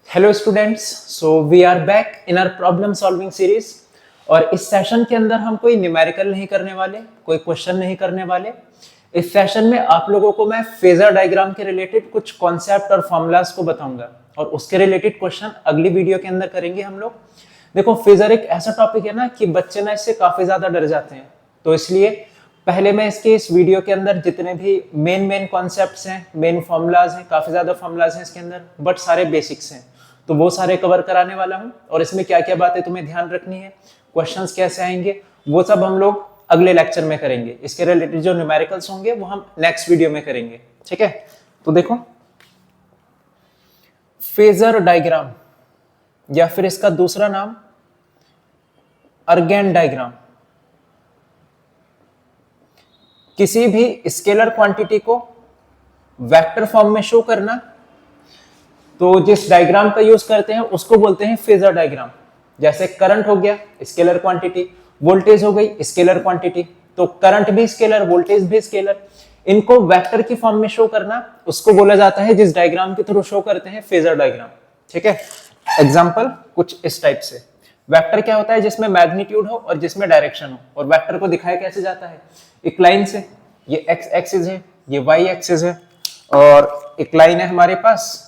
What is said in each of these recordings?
Hello students, so we are back in our problem solving series. और इस session के अंदर हम कोई न्यूमेरिकल नहीं करने वाले, कोई क्वेश्चन नहीं करने वाले। इस सेशन में आप लोगों को मैं फेजर डायग्राम के रिलेटेड कुछ कॉन्सेप्ट और फॉर्मूलाज को बताऊंगा और उसके रिलेटेड क्वेश्चन अगली वीडियो के अंदर करेंगे हम लोग। देखो, फेजर एक ऐसा टॉपिक है ना कि बच्चे ना इससे काफी ज्यादा डर जाते हैं, तो इसलिए पहले मैं इस वीडियो के अंदर जितने भी मेन कॉन्सेप्ट्स हैं, मेन फॉर्मूलाज हैं, काफी ज्यादा फॉर्मूलाज हैं इसके अंदर, बट सारे बेसिक्स हैं, तो वो सारे कवर कराने वाला हूं। और इसमें क्या क्या बातें तुम्हें ध्यान रखनी है, क्वेश्चंस कैसे आएंगे, वो सब हम लोग अगले लेक्चर में करेंगे। इसके रिलेटेड जो न्यूमेरिकल्स होंगे वो हम नेक्स्ट वीडियो में करेंगे, ठीक है। तो देखो, फेजर डायग्राम या फिर इसका दूसरा नाम अर्गेन डायग्राम, किसी भी स्केलर क्वांटिटी को वेक्टर फॉर्म में शो करना, तो जिस डायग्राम का यूज करते हैं उसको बोलते हैं फेजर डायग्राम। जैसे करंट हो गया स्केलर क्वांटिटी, वोल्टेज हो गई स्केलर क्वांटिटी, तो करंट भी स्केलर, वोल्टेज भी स्केलर, इनको वेक्टर की फॉर्म में शो करना उसको बोला जाता है, जिस डायग्राम के थ्रू शो करते हैं, फेजर डायग्राम, ठीक है। एग्जांपल कुछ इस टाइप से। वेक्टर क्या होता है? जिसमें मैग्नीट्यूड हो और जिसमें डायरेक्शन हो। और वेक्टर को दिखाया कैसे जाता है? एक लाइन से। ये एक्स एक्सिस है, ये वाई एक्सिस है, और एक लाइन है हमारे पास,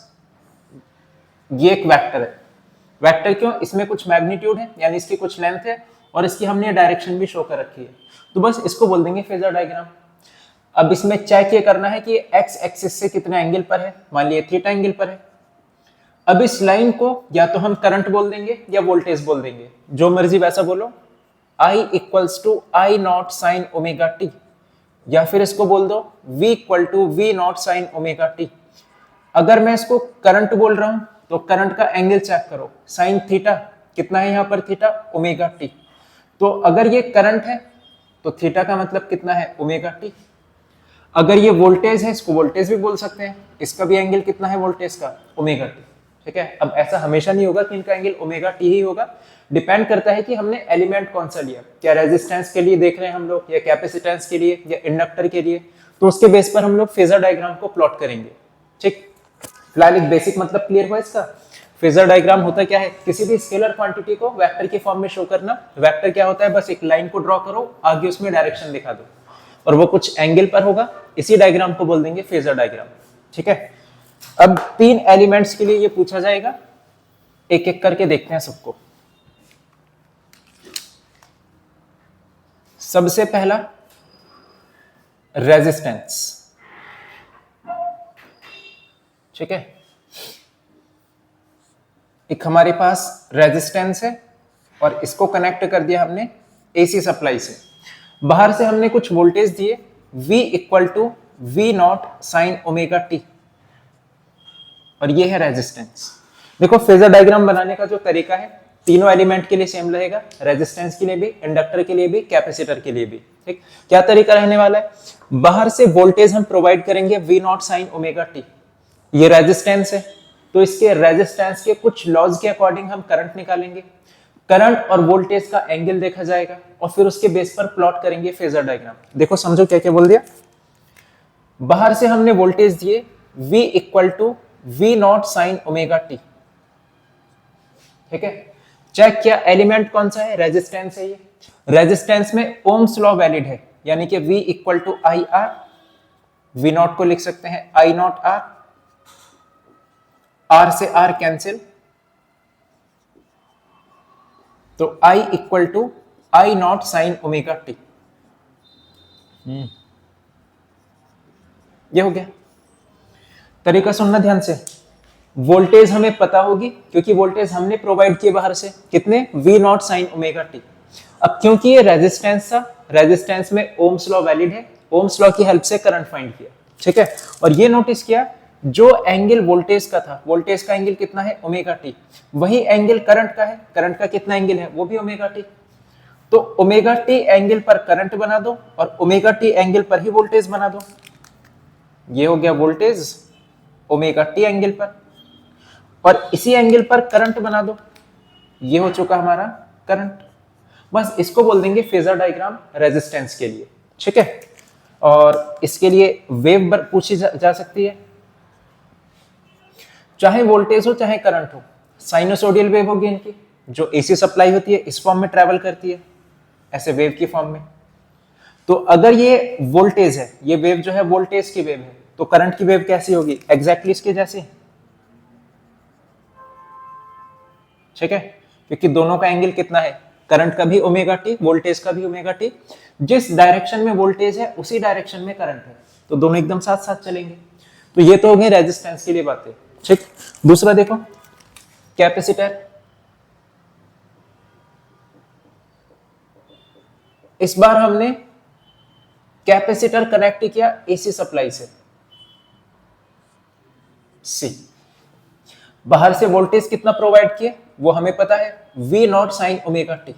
ये एक वेक्टर है। वेक्टर क्यों? इसमें कुछ मैग्नीट्यूड है, यानी इसकी कुछ लेंथ है, और इसकी हमने डायरेक्शन भी शो कर रखी है, तो बस इसको बोल देंगे फेजर डायग्राम। अब इसमें चेक ये करना है कि एक्स एक्सिस से कितने एंगल पर है। मान लिया थीटा एंगल पर है। अब इस लाइन को या तो हम करंट बोल देंगे या वोल्टेज बोल देंगे, जो मर्जी वैसा बोलो। I equals to I naught sine omega T, या फिर इसको बोल दो V equal to V naught sine omega T. अगर मैं इसको करंट बोल रहा हूं तो करंट का एंगल चेक करो, साइन थीटा कितना है यहाँ पर, थीटा ओमेगा टी। तो अगर ये करंट है तो थीटा का मतलब कितना है, ओमेगा टी। अगर ये वोल्टेज है, इसको वोल्टेज भी बोल सकते हैं, इसका भी एंगल कितना है वोल्टेज का, ओमेगा टी, ठीक है। अब ऐसा हमेशा नहीं होगा कि इनका एंगल ओमेगा टी ही होगा, डिपेंड करता है कि हमने एलिमेंट कौन सा लिया। क्या रेजिस्टेंस के लिए देख रहे हैं हम लोग, या कैपेसिटेंस के लिए, या इंडक्टर के लिए, तो उसके बेस पर हम लोग फेजर डायग्राम को प्लॉट करेंगे, ठीक। फिलहाल एक बेसिक मतलब क्लियर हुआ इसका। फेजर डायग्राम होता क्या है? किसी भी स्केलर क्वांटिटी को वेक्टर की फॉर्म में शो करना। वेक्टर क्या होता है? बस एक लाइन को ड्रॉ करो, आगे उसमें डायरेक्शन दिखा दो, और वो कुछ एंगल पर होगा। इसी डायग्राम को बोल देंगे फेजर डायग्राम, ठीक है। अब 3 एलिमेंट्स के लिए ये पूछा जाएगा, एक एक करके देखते हैं सबको। सबसे पहला रेजिस्टेंस, ठीक है। एक हमारे पास रेजिस्टेंस है और इसको कनेक्ट कर दिया हमने एसी सप्लाई से। बाहर से हमने कुछ वोल्टेज दिए, V equal to V naught sine omega T, और ये है रेजिस्टेंस। देखो, फेजर डायग्राम बनाने का जो तरीका है तीनों एलिमेंट के लिए सेम रहेगा, रेजिस्टेंस के लिए भी, इंडक्टर के लिए भी, कैपेसिटर के लिए भी, ठीक। क्या तरीका रहने वाला है? बाहर से वोल्टेज हम प्रोवाइड करेंगे V not sine omega T, ये रेजिस्टेंस है, तो इसके रेजिस्टेंस के कुछ लॉज के अकॉर्डिंग हम करंट निकालेंगे। करंट और वोल्टेज का एंगल देखा जाएगा और फिर उसके बेस पर प्लॉट करेंगे फेजर डायग्राम। देखो, समझो क्या क्या बोल दिया। बाहर से हमने वोल्टेज दिए V equal to V naught sine omega T, ठीक है। चेक किया एलिमेंट कौन सा है, रेजिस्टेंस है। ये रेजिस्टेंस में ओम्स लॉ वैलिड है, यानी कि V equal to I R, V naught को लिख सकते हैं आई नॉट आर, आर से आर कैंसिल, तो I equal to I naught sine omega T. ये हो गया। तरीका सुनना ध्यान से। वोल्टेज हमें पता होगी क्योंकि वोल्टेज हमने प्रोवाइड किए बाहर से, कितने, V not sine omega T. अब क्योंकि ये रेजिस्टेंस था, रेजिस्टेंस में ओम्स लॉ वैलिड है, ओम्स लॉ की हेल्प से करंट फाइंड किया, ठीक है। और ये नोटिस किया, जो एंगल वोल्टेज का था, वोल्टेज का एंगल कितना है, ओमेगा टी, वही एंगल करंट का है, करंट का कितना एंगल है, वो भी ओमेगा टी। तो ओमेगा टी एंगल पर करंट बना दो और ओमेगा टी एंगल पर ही वोल्टेज बना दो। ये हो गया वोल्टेज ओमेगा टी एंगल पर, और इसी एंगल पर करंट बना दो, ये हो चुका हमारा करंट। बस इसको बोल देंगे फेजर डायग्राम रेजिस्टेंस के लिए, ठीक है। और इसके लिए वेव पूछी जा सकती है। चाहे वोल्टेज हो चाहे करंट हो, साइनोसोडियल वेव होगी इनकी, जो एसी सप्लाई होती है इस फॉर्म में ट्रेवल करती है ऐसे वेव की फॉर्म में। तो अगर ये वोल्टेज है, ये वेव जो है वोल्टेज की वेव है, तो करंट की वेव कैसी होगी? एग्जैक्टली इसके जैसी, ठीक है, क्योंकि दोनों का एंगल कितना है, करंट का भी ओमेगा टी, वोल्टेज का भी ओमेगा टी। जिस डायरेक्शन में वोल्टेज है उसी डायरेक्शन में करंट है, तो दोनों एकदम साथ साथ चलेंगे। तो ये तो हो गई रेजिस्टेंस के लिए बातें, ठीक। दूसरा देखो कैपेसिटर। इस बार हमने कैपेसिटर कनेक्ट किया एसी सप्लाई से, सी बाहर से वोल्टेज कितना प्रोवाइड किए वो हमें पता है, V not sine omega T.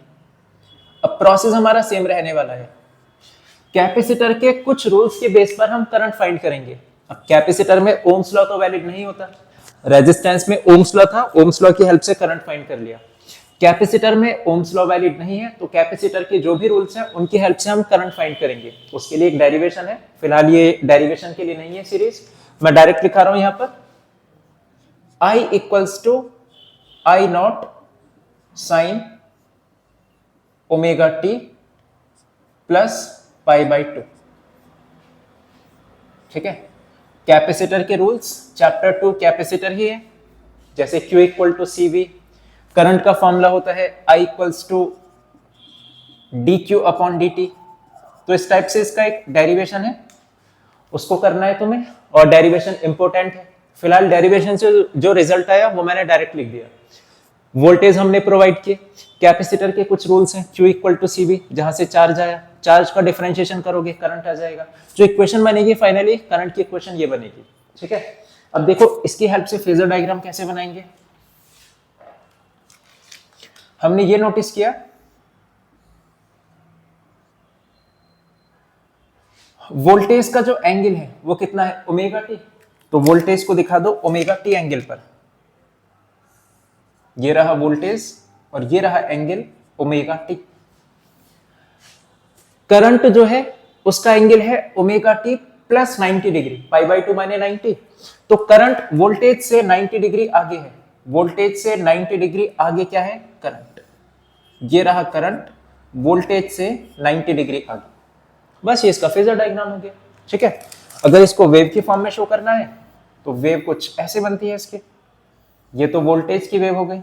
अब प्रोसेस हमारा सेम रहने वाला है, कैपेसिटर के कुछ रूल्स के बेस पर हम करंट फाइंड करेंगे। अब कैपेसिटर में ओम्स लॉ तो वैलिड नहीं होता, रेजिस्टेंस में ओम्स लॉ था, ओम्स लॉ की हेल्प से करंट फाइंड कर लिया। कैपेसिटर में ओम्स लॉ वैलिड नहीं है, तो कैपेसिटर के जो भी रूल्स हैं उनकी हेल्प से हम करंट फाइंड करेंगे। उसके लिए एक डेरिवेशन है, फिलहाल ये डेरिवेशन के लिए नहीं है सीरीज, मैं डायरेक्ट लिखा रहा हूं यहां पर, I equals to I naught sine omega T plus pi by 2, ठीक है। कैपेसिटर के रूल्स चैप्टर 2 कैपेसिटर ही है, जैसे Q equal to CV, current का फॉर्मूला होता है I equals to dQ upon dt। तो इस टाइप से इसका एक डेरिवेशन है, उसको करना है तुम्हें, और डेरिवेशन इंपॉर्टेंट है। फिलहाल डेरिवेशन से जो रिजल्ट आया वो मैंने डायरेक्ट लिख दिया। वोल्टेज हमने प्रोवाइड किए, कैपेसिटर के कुछ रूल्स हैं, Q इक्वल टू CV, जहां से चार्ज आया, चार्ज का डिफरेंशिएशन करोगे करंट आ जाएगा। जो इक्वेशन बनेगी फाइनली करंट की इक्वेशन ये बनेगी, ठीक है। अब देखो इसकी हेल्प से फेजर डायग्राम कैसे बनाएंगे। हमने ये नोटिस किया वोल्टेज का जो एंगल है वो कितना है, ओमेगा टी। तो वोल्टेज को दिखा दो ओमेगा टी एंगल पर, ये रहा वोल्टेज और ये रहा एंगल ओमेगा टी। करंट जो है उसका एंगल है omega T plus 90 degree, pi by 2 माने 90। तो करंट वोल्टेज से 90 डिग्री आगे है, वोल्टेज से 90 डिग्री आगे क्या है, करंट। ये रहा करंट वोल्टेज से 90 डिग्री आगे। बस ये इसका फेजर डायग्राम हो गया, ठीक है। अगर इसको वेव की फॉर्म में शो करना है तो वेव कुछ ऐसे बनती है इसके, ये तो वोल्टेज की वेव हो गई।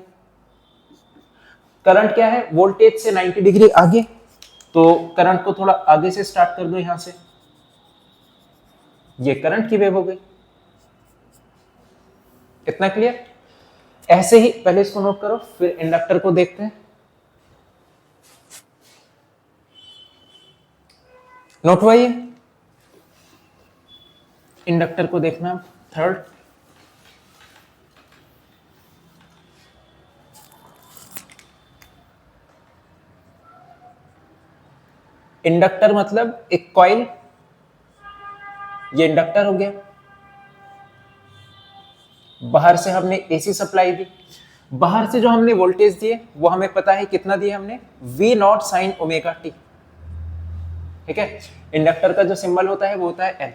करंट क्या है, वोल्टेज से 90 डिग्री आगे, तो करंट को थोड़ा आगे से स्टार्ट कर दो यहां से, ये करंट की वेव हो गई। इतना क्लियर। ऐसे ही पहले इसको नोट करो, फिर इंडक्टर को देखते हैं। नोट हुआ ये, इंडक्टर को देखना थर्ड। इंडक्टर मतलब एक कॉइल, ये इंडक्टर हो गया। बाहर से हमने एसी सप्लाई दी, बाहर से जो हमने वोल्टेज दिए वो हमें पता है कितना दिया हमने, V not sine omega T, ठीक है। इंडक्टर का जो सिंबल होता है वो होता है L।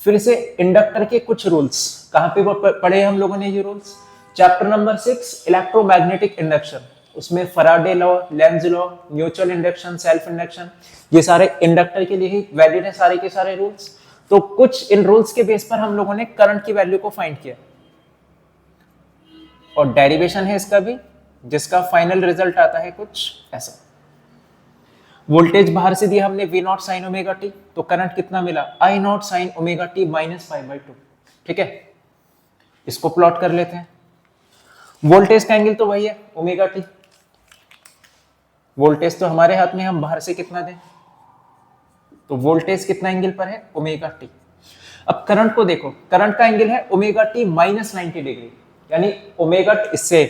फिर से इंडक्टर के कुछ रूल्स, कहां पे पढ़े हम लोगों ने ये rules, chapter number 6 electromagnetic induction, उसमें Faraday law, Lenz law, mutual induction, self induction, ये सारे इंडक्टर के लिए ही वैलिड है सारे के सारे रूल्स। तो कुछ इन रूल्स के बेस पर हम लोगों ने करंट की वैल्यू को फाइंड किया, और डेरिवेशन है इसका भी, जिसका फाइनल रिजल्ट आता है कुछ ऐसा। वोल्टेज बाहर से दिया हमने V not sine omega T, तो करंट कितना मिला, I naught sine omega T minus pi by 2, ठीक है। इसको प्लॉट कर लेते हैं। वोल्टेज का एंगल तो वही है ओमेगा टी, वोल्टेज तो हमारे हाथ में, हम बाहर से कितना दें, तो वोल्टेज कितना एंगल पर है, ओमेगा टी। अब करंट को देखो, करंट का एंगल है ओमेगा टी माइनस 90 डिग्री, यानी ओमेगा इससे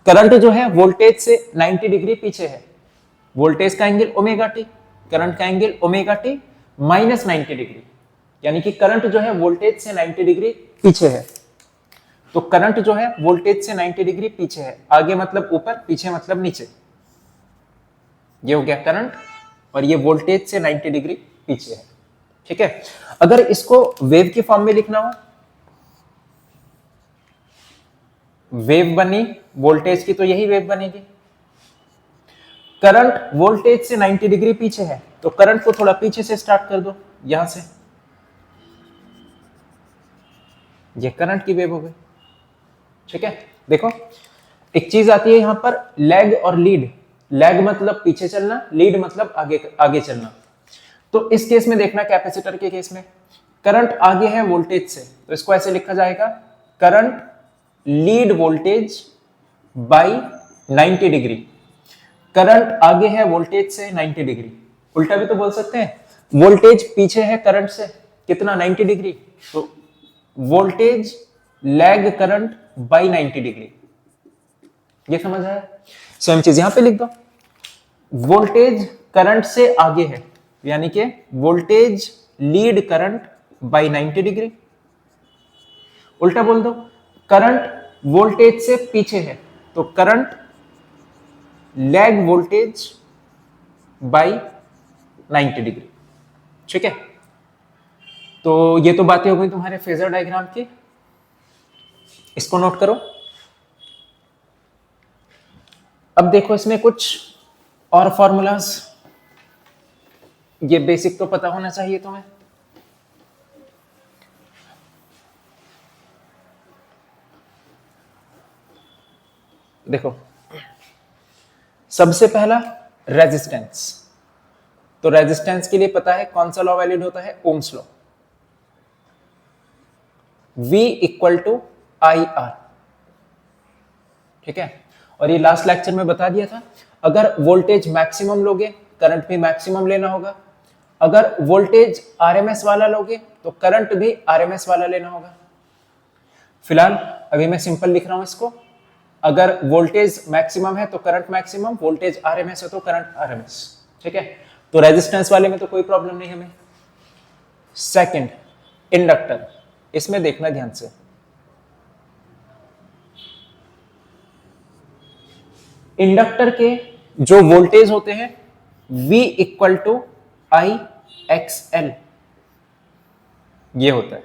करंट जो है वोल्टेज से 90 डिग्री पीछे है। वोल्टेज का एंगल ओमेगा टी, करंट का angle omega T minus 90 degree, यानी कि करंट जो है वोल्टेज से 90 डिग्री पीछे है। तो करंट जो है वोल्टेज से 90 डिग्री पीछे है, आगे मतलब ऊपर, पीछे मतलब नीचे। ये हो गया करंट, और ये वोल्टेज से 90 डिग्री पीछे है, ठीक है। अगर इसको वेव की फॉर्म में लिखना हो वेव बनी वोल्टेज की, तो यही वेव बनेगी। करंट वोल्टेज से 90 डिग्री पीछे है, तो करंट को थोड़ा पीछे से स्टार्ट कर दो, यहां से। ये करंट की वेव हो गई, ठीक है। देखो एक चीज आती है यहां पर, लैग और लीड। लैग मतलब पीछे चलना, लीड मतलब आगे आगे चलना। तो इस केस में देखना, कैपेसिटर के केस में करंट आगे है वोल्टेज से, तो इसको ऐसे लिखा जाएगा, current lead voltage bye 90 degree. Current आगे है वोल्टेज से 90 डिग्री। उल्टा भी तो बोल सकते हैं, वोल्टेज पीछे है करंट से कितना, 90 डिग्री, तो voltage lag current by 90 degree. ये समझ आया? सेम चीज यहां पे लिख दो, वोल्टेज करंट से आगे है, यानी कि voltage lead current by 90 degree. उल्टा बोल दो, करंट वोल्टेज से पीछे है, तो current lag voltage bye 90 degree, ठीक है। तो ये तो बातें हो गई तुम्हारे फेजर डायग्राम की, इसको नोट करो। अब देखो इसमें कुछ और फॉर्मूलाज, ये बेसिक तो पता होना चाहिए तुम्हें। देखो सबसे पहला रेजिस्टेंस, तो रेजिस्टेंस के लिए पता है कौन सा लॉ वैलिड होता है, Ohm's law. V equal to I R, ठीक है। और ये लास्ट लेक्चर में बता दिया था, अगर वोल्टेज मैक्सिमम लोगे करंट भी मैक्सिमम लेना होगा, अगर वोल्टेज आरएमएस वाला लोगे तो करंट भी आरएमएस वाला लेना होगा। फिलहाल अभी मैं सिंपल लिख रहा हूं इसको, अगर वोल्टेज मैक्सिमम है तो करंट मैक्सिमम, वोल्टेज आरएमएस है तो करंट आरएमएस, ठीक है। तो रेजिस्टेंस वाले में तो कोई प्रॉब्लम नहीं हमें। सेकंड इंडक्टर, इसमें देखना ध्यान से, इंडक्टर के जो वोल्टेज होते हैं V equal to I X L, ये होता है।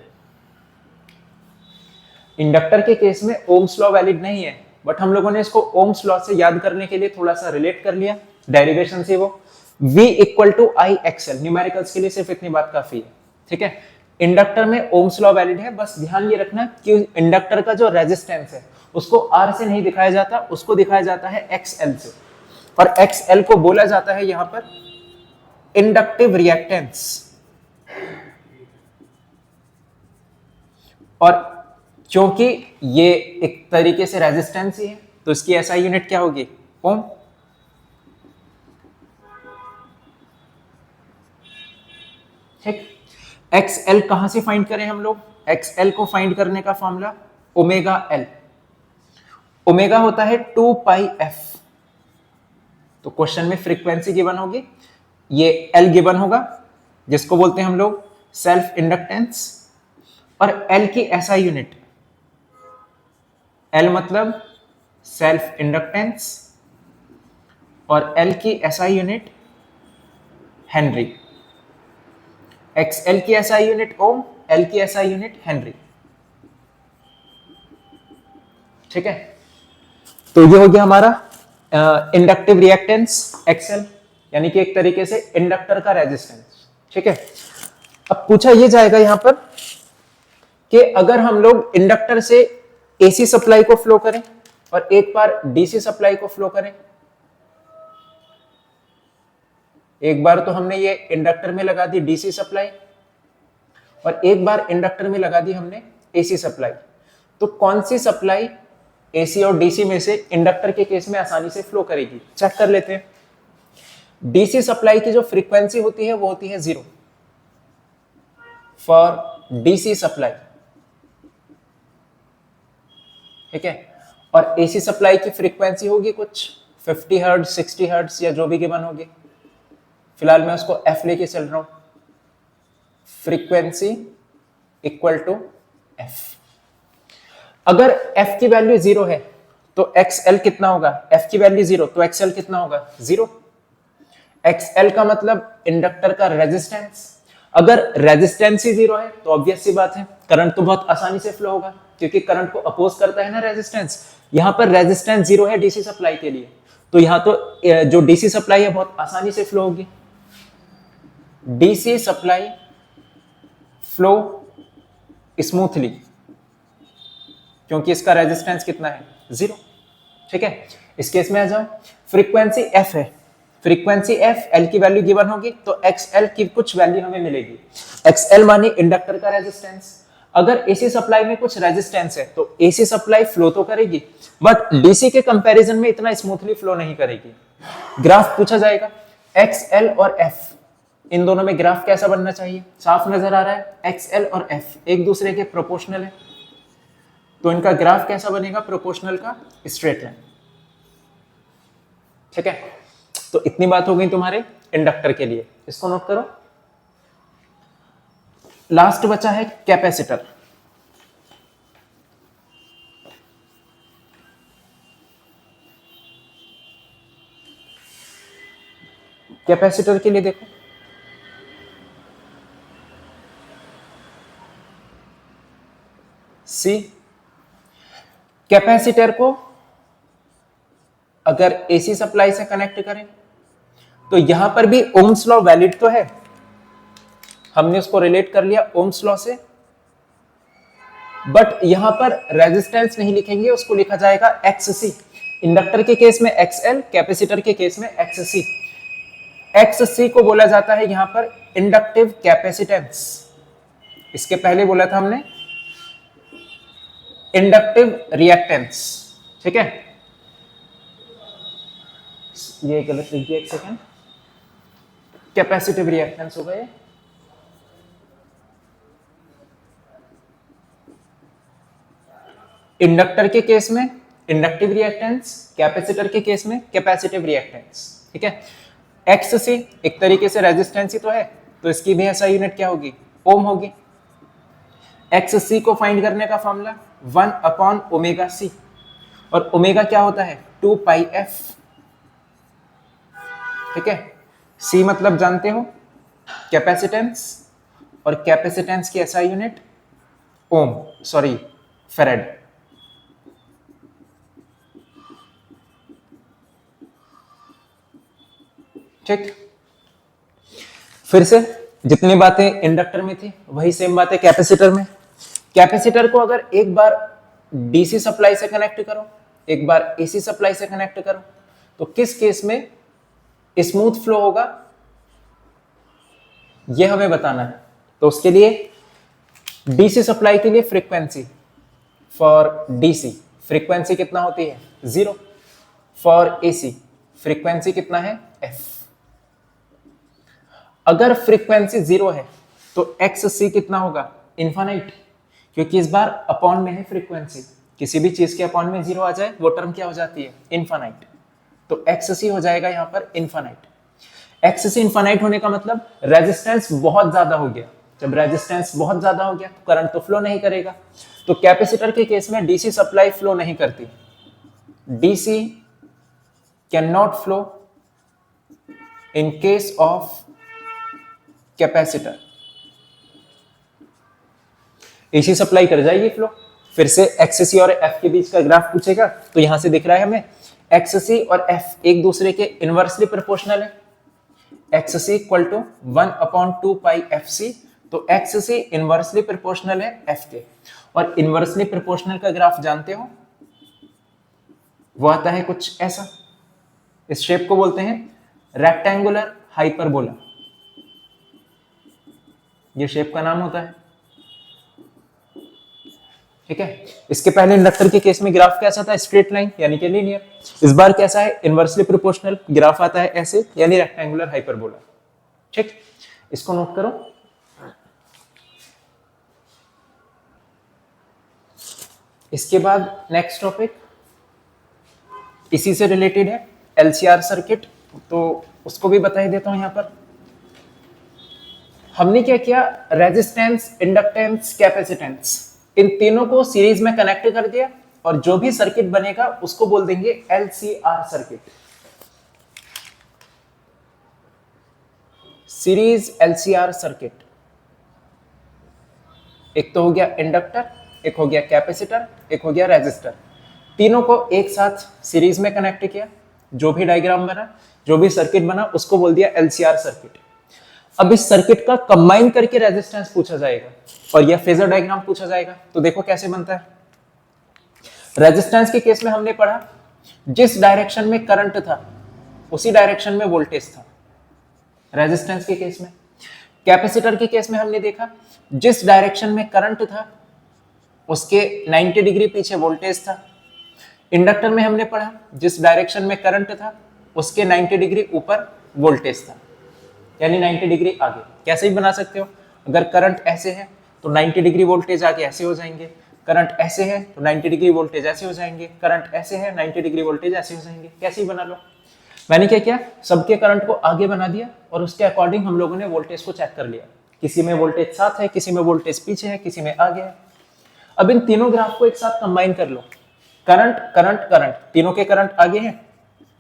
इंडक्टर के केस में ओम्स लॉ वैलिड नहीं है, बट हम लोगों ने इसको ओम्स लॉ से याद करने के लिए थोड़ा सा रिलेट कर लिया डेरिवेशन से। वो V equal to I X L, numericals के लिए सिर्फ इतनी बात काफी है, ठीक है। इंडक्टर में ओम्स लॉ वैलिड है, बस ध्यान ये रखना कि इंडक्टर का जो रेजिस्टेंस है उसको R से नहीं दिखाया जाता, उसको दिखाया जाता है XL से, और XL को बोला जाता है यहां पर इंडक्टिव रिएक्टेंस। और क्योंकि ये एक तरीके से रेजिस्टेंस ही है, तो इसकी एसआई यूनिट क्या होगी, ओम। ठीक, XL कहां से फाइंड करें हम लोग, XL को फाइंड करने का फॉर्मूला ओमेगा L। ओमेगा होता है 2 पाई f, तो क्वेश्चन में फ्रीक्वेंसी गिवन होगी, ये L गिवन होगा जिसको बोलते हैं हम लोग सेल्फ इंडक्टेंस, और L की एसआई यूनिट, L मतलब सेल्फ इंडक्टेंस, और L की एसआई यूनिट हेनरी। XL की एसआई यूनिट ओम, L की एसआई यूनिट हेनरी, ठीक है। तो ये हो गया हमारा इंडक्टिव रिएक्टेंस XL, यानी कि एक तरीके से इंडक्टर का रेजिस्टेंस, ठीक है। अब पूछा ये जाएगा यहां पर कि अगर हम लोग इंडक्टर से एसी सप्लाई को फ्लो करें और एक बार डीसी सप्लाई को फ्लो करें, एक बार तो हमने ये इंडक्टर में लगा दी डीसी सप्लाई और एक बार इंडक्टर में लगा दी हमने एसी सप्लाई, तो कौन सी सप्लाई एसी और डीसी में से इंडक्टर के केस में आसानी से फ्लो करेगी, चेक कर लेते हैं। डीसी सप्लाई की जो फ्रीक्वेंसी होती है वो होती है 0 फॉर डीसी सप्लाई, ठीक है। और एसी सप्लाई की फ्रीक्वेंसी होगी कुछ 50 हर्ट्ज, 60 हर्ट्ज या जो भी गिवन होगी। फिलहाल मैं उसको एफ लेके चल रहा हूं, फ्रीक्वेंसी इक्वल टू एफ। अगर f की वैल्यू 0 है तो XL कितना होगा, f की वैल्यू 0 तो XL कितना होगा 0। XL का मतलब इंडक्टर का रेजिस्टेंस, अगर रेजिस्टेंस ही जीरो है तो ऑब्वियस सी बात है करंट तो बहुत आसानी से फ्लो होगा, क्योंकि करंट को अपोज करता है ना रेजिस्टेंस। यहां पर रेजिस्टेंस जीरो है डीसी सप्लाई के लिए, तो यहां तो जो डीसी सप्लाई है बहुत आसानी से फ्लो होगी। डीसी सप्लाई फ्लो स्मूथली, क्योंकि इसका रेजिस्टेंस कितना है, जीरो। ठीक है, इस केस में आ जाओ, फ्रीक्वेंसी एफ है, फ्रीक्वेंसी एफ, एल की वैल्यू गिवन होगी तो एक्सएल की कुछ वैल्यू हमें मिलेगी। एक्सएल माने इंडक्टर का रेजिस्टेंस। अगर एसी सप्लाई में कुछ रेजिस्टेंस है तो एसी सप्लाई फ्लो तो करेगी, बट डीसी के कंपैरिजन में इतना स्मूथली फ्लो नहीं करेगी। ग्राफ पूछा जाएगा, एक्सएल और एफ, इन दोनों में ग्राफ कैसा बनना चाहिए, साफ नजर आ रहा है एक्सएल और एफ एक दूसरे के प्रोपोर्शनल है, तो इनका ग्राफ कैसा बनेगा, प्रोपोर्शनल का स्ट्रेट लाइन। ठीक है, तो इतनी बात हो गई तुम्हारे इंडक्टर के लिए, इसको नोट करो। लास्ट बचा है कैपेसिटर। कैपेसिटर के लिए देखो, सी, कैपेसिटर को अगर एसी सप्लाई से कनेक्ट करें तो यहां पर भी ओम्स लॉ वैलिड तो है, हमने उसको रिलेट कर लिया ओम्स लॉ से, बट यहां पर रेजिस्टेंस नहीं लिखेंगे, उसको लिखा जाएगा एक्ससी। इंडक्टर के केस में एक्सएल, कैपेसिटर के केस में एक्ससी। एक्ससी को बोला जाता है यहां पर इंडक्टिव कैपेसिटेंस, इसके पहले बोला था हमने इंडक्टिव रिएक्टेंस। ठीक है, ये गलत लिख दिया, एक सेकेंड, कैपेसिटिव रिएक्टेंस होगा ये। इंडक्टर के केस में इंडक्टिव रिएक्टेंस, कैपेसिटर के केस में कैपेसिटिव रिएक्टेंस। ठीक है, एक्ससी एक तरीके से रेजिस्टेंस ही तो है, तो इसकी भी ऐसा यूनिट क्या होगी, ओम होगी। एक्ससी को फाइंड करने का फॉर्मूला 1/ओमेगा सी, और ओमेगा क्या होता है, 2 पाई एफ। ठीक है, सी मतलब जानते हो कैपेसिटेंस, और कैपेसिटेंस की ऐसा यूनिट ओम, सॉरी फेरेड। ठीक, फिर से जितनी बातें इंडक्टर में थी वही सेम बातें कैपेसिटर में। कैपेसिटर को अगर एक बार डीसी सप्लाई से कनेक्ट करो, एक बार एसी सप्लाई से कनेक्ट करो, तो किस केस में स्मूथ फ्लो होगा यह हमें बताना है। तो उसके लिए डीसी सप्लाई के लिए फ्रीक्वेंसी फॉर डीसी, फ्रीक्वेंसी कितना होती है, 0। फॉर एसी फ्रीक्वेंसी कितना है, एफ। अगर फ्रीक्वेंसी 0 है तो एक्स सी कितना होगा, इनफाइनाइट, क्योंकि इस बार अपॉन में है फ्रीक्वेंसी, किसी भी चीज के अपॉन में 0 आ जाए वो टर्म क्या हो जाती है, इनफाइनाइट, तो एक्स सी हो जाएगा यहां पर इनफाइनाइट। एक्स सी इनफाइनाइट होने का मतलब रेजिस्टेंस बहुत ज्यादा हो गया, जब रेजिस्टेंस बहुत ज्यादा हो गया तो करंट तो फ्लो नहीं करेगा। तो कैपेसिटर के केस में डीसी सप्लाई फ्लो नहीं करती, DC can not flow in case of capacitor. AC supply कर जाएगी फ्लो। फिर से एक्ससी और एफ के बीच का ग्राफ पूछेगा तो यहां से दिख रहा है हमें एक्ससी और एफ एक दूसरे के इनवर्सली प्रोपोर्शनल है, XC equal to 1/2 pi F C, तो एक्ससी इनवर्सली प्रोपोर्शनल है एफ के, और इनवर्सली प्रोपोर्शनल का ग्राफ जानते हो वो आता है कुछ ऐसा, इस शेप को बोलते हैं रेक्टेंगुलर हाइपरबोला, ये शेप का नाम होता है। ठीक है, इसके पहले इंडक्टर के केस में ग्राफ कैसा था, स्ट्रेट लाइन यानी कि लीनियर। इस बार कैसा है, इनवर्सली प्रोपोर्शनल, ग्राफ आता है ऐसे यानी रेक्टेंगुलर हाइपरबोला। ठीक, इसको नोट करो। इसके बाद नेक्स्ट टॉपिक इसी से रिलेटेड है, एलसीआर सर्किट, तो उसको भी बता ही देता हूं। यहां पर हमने क्या किया, रेजिस्टेंस, इंडक्टेंस, कैपेसिटेंस, इन तीनों को सीरीज में कनेक्ट कर दिया, और जो भी सर्किट बनेगा उसको बोल देंगे LCR circuit, series LCR circuit. एक तो हो गया इंडक्टर, एक हो गया कैपेसिटर, एक हो गया रेजिस्टर। तीनों को एक साथ सीरीज में कनेक्ट किया, जो भी डायग्राम बना, जो भी सर्किट बना, उसको बोल दिया एलसीआर सर्किट। अब इस सर्किट का कंबाइन करके रेजिस्टेंस पूछा जाएगा और यह फेजर डायग्राम पूछा जाएगा। तो देखो कैसे बनता है। रेजिस्टेंस के केस में हमने पढ़ा जिस डायरेक्शन में करंट था उसी डायरेक्शन में वोल्टेज था, रेजिस्टेंस के केस में। कैपेसिटर के केस में हमने देखा जिस डायरेक्शन में करंट था उसके 90 डिग्री पीछे वोल्टेज था। इंडक्टर में हमने पढ़ा जिस डायरेक्शन में करंट था उसके 90 डिग्री ऊपर वोल्टेज था, यानी 90 डिग्री आगे। कैसे भी बना सकते हो, अगर करंट ऐसे है तो 90 डिग्री वोल्टेज आगे ऐसे हो जाएंगे, करंट ऐसे है तो 90 डिग्री वोल्टेज ऐसे हो जाएंगे, करंट ऐसे है 90 डिग्री वोल्टेज ऐसे हो जाएंगे। कैसे ही बना लो। मैंने क्या किया, सबके करंट को आगे बना दिया और उसके अकॉर्डिंग हम लोगों ने वोल्टेज को चेक कर लिया। किसी में वोल्टेज साथ है, किसी में वोल्टेज पीछे है, किसी में आगे है। अब इन तीनों ग्राफ को एक साथ कंबाइन कर लो। करंट करंट करंट, तीनों के करंट आगे हैं,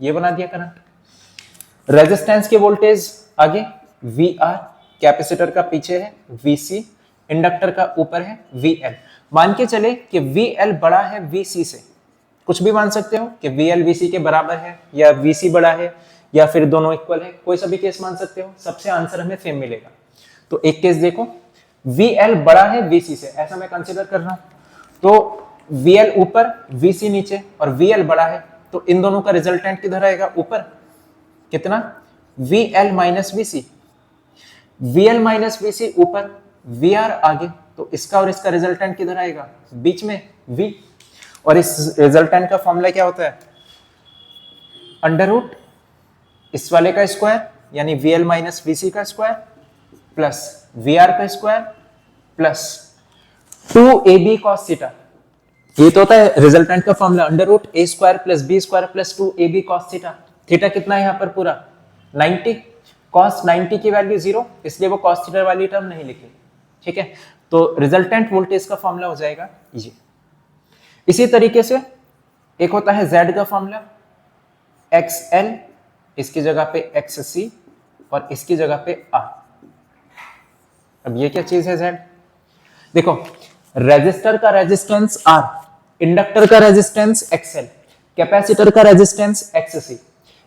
ये बना दिया करंट। रेजिस्टेंस के वोल्टेज आगे वी आर, कैपेसिटर का पीछे है वी सी, इंडक्टर का ऊपर है वी एल। मान के चले कि वी एल बड़ा है वी सी से, कुछ भी मान सकते हो कि वी एल वी सी के बराबर है या वी सी बड़ा है या फिर दोनों इक्वल है, कोई सा भी केस मान सकते हो, सबसे आंसर हमें सेम मिलेगा। तो एक केस देखो, वी एल बड़ा है वी सी से, ऐसा मैं कंसिडर कर रहा हूं। तो वी एल ऊपर वी सी नीचे और वी एल बड़ा है, तो इन दोनों का रिजल्टेंट किधर आएगा, ऊपर। कितना, V L minus V C. V L minus V C ऊपर, वी आर आगे, तो इसका और इसका रिजल्टेंट किधर आएगा, बीच में वी। और इस रिजल्टेंट का फॉर्मूला क्या होता है, अंडर रूट इस वाले का स्क्वायर यानी V L minus V C का स्क्वायर प्लस वी आर का square plus 2ab cos theta. ये तो होता है रिजल्टेंट का formula, under root a square plus b square plus 2ab cos theta. Theta कितना है यहाँ पर पूरा 90, cos 90 की वैल्यू 0, इसलिए वो cos थीटा वाली टर्म नहीं लिखी। ठीक है, तो रिजल्टेंट वोल्टेज का फॉर्मूला हो जाएगा ये। इसी तरीके से एक होता है Z का फॉर्मूला, XL, इसकी जगह पे XC और इसकी जगह पे R। अब ये क्या चीज है Z, देखो रेजिस्टर का रेजिस्टेंस R, इंडक्टर का रेजिस्टेंस XL, कैपेसिटर का रेजिस्टेंस XC,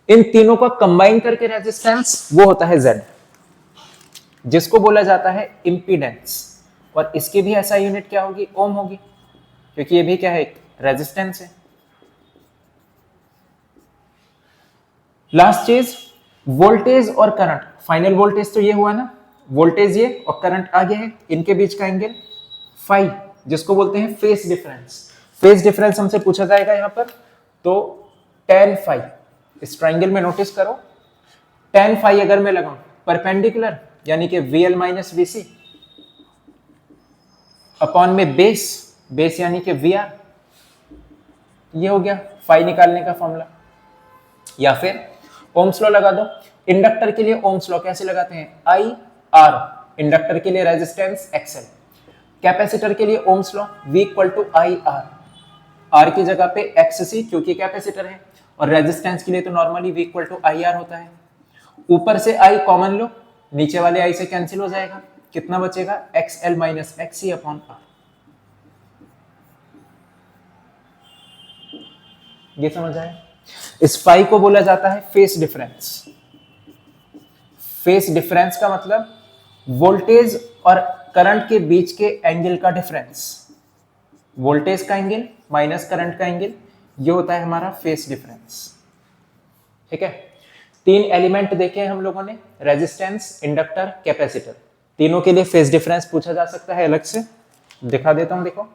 इन तीनों का कंबाइन करके रेजिस्टेंस वो होता है Z, जिसको बोला जाता है इंपीडेंस। और इसकी भी ऐसा यूनिट क्या होगी, ओम होगी, क्योंकि ये भी क्या है, एक रेजिस्टेंस है। लास्ट चीज वोल्टेज और करंट, फाइनल वोल्टेज तो ये हुआ ना, वोल्टेज ये और करंट आगे है, इनके बीच का एंगल फाई, जिसको बोलते हैं फेज डिफरेंस। फेज डिफरेंस हमसे पूछा जाएगा यहां पर, तो tan फाई, इस ट्राइंगल में नोटिस करो, tan फाई अगर मैं लगाऊं परपेंडिकुलर यानी कि VL माइनस VC अपॉन में बेस, बेस यानी कि VR, ये हो गया फाई निकालने का फॉर्मूला। या फिर ओम्स लॉ लगा दो। इंडक्टर के लिए ओम्स लॉ कैसे लगाते हैं, IR, इंडक्टर के लिए रेजिस्टेंस XL, कैपेसिटर के लिए Ohm's law V equal to IR, R की जगह पे XC क्योंकि कैपेसिटर है, और रेजिस्टेंस के लिए तो normally V equal to IR होता है। ऊपर से I कॉमन लो, नीचे वाले I से कैंसिल हो जाएगा, कितना बचेगा, XL minus XC upon R। ये समझ आया। इस फाई को बोला जाता है फेस डिफरेंस। फेस डिफरेंस का मतलब वोल्टेज और करंट के बीच के एंगल का डिफरेंस, वोल्टेज का एंगल माइनस करंट का एंगल, ये होता है हमारा फेस डिफरेंस। ठीक है, तीन एलिमेंट देखे हैं हम लोगों ने, रेजिस्टेंस, इंडक्टर, कैपेसिटर, तीनों के लिए फेस डिफरेंस पूछा जा सकता है अलग से, दिखा देता हूं। देखो,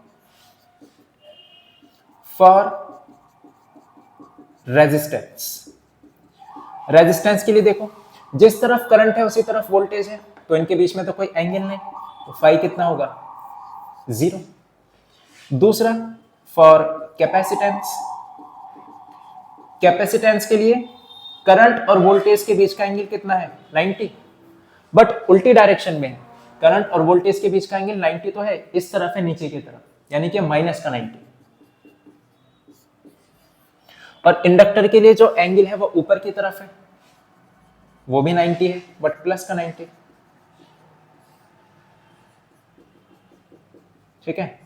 फॉर रेजिस्टेंस, रेजिस्टेंस के लिए देखो जिस तरफ करंट है उसी तरफ वोल्टेज है, तो इनके बीच में तो कोई एंगल नहीं, तो फाई कितना होगा, 0। दूसरा फॉर कैपेसिटेंस, कैपेसिटेंस के लिए करंट और वोल्टेज के बीच का एंगल कितना है, 90, बट उल्टी डायरेक्शन में है। करंट और वोल्टेज के बीच का एंगल 90 तो है, इस तरफ है नीचे की तरफ, यानी कि माइनस का 90। और इंडक्टर के लिए जो एंगल है वो ऊपर की तरफ है, वो भी 90 है बट प्लस का 90। ठीक है,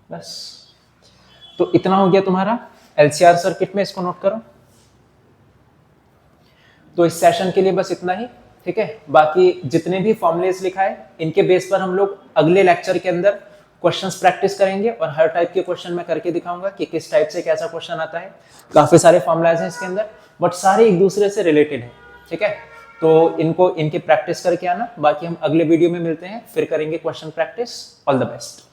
बस। तो इतना हो गया तुम्हारा एलसीआर सर्किट में, इसको नोट करो। तो इस सेशन के लिए बस इतना ही, ठीक है। बाकी जितने भी फॉर्मुलेज लिखा है इनके बेस पर हम लोग अगले लेक्चर के अंदर क्वेश्चंस प्रैक्टिस करेंगे और हर टाइप के क्वेश्चन मैं करके दिखाऊंगा कि किस टाइप से कैसा क्वेश्चन आता है। काफी सारे फॉर्मुलाज हैं इसके अंदर, बट सारे एक दूसरे से रिलेटेड है, ठीक है। तो इनकी प्रैक्टिस करके आना। बाकी हम अगले वीडियो में मिलते हैं, फिर करेंगे question practice. All the best.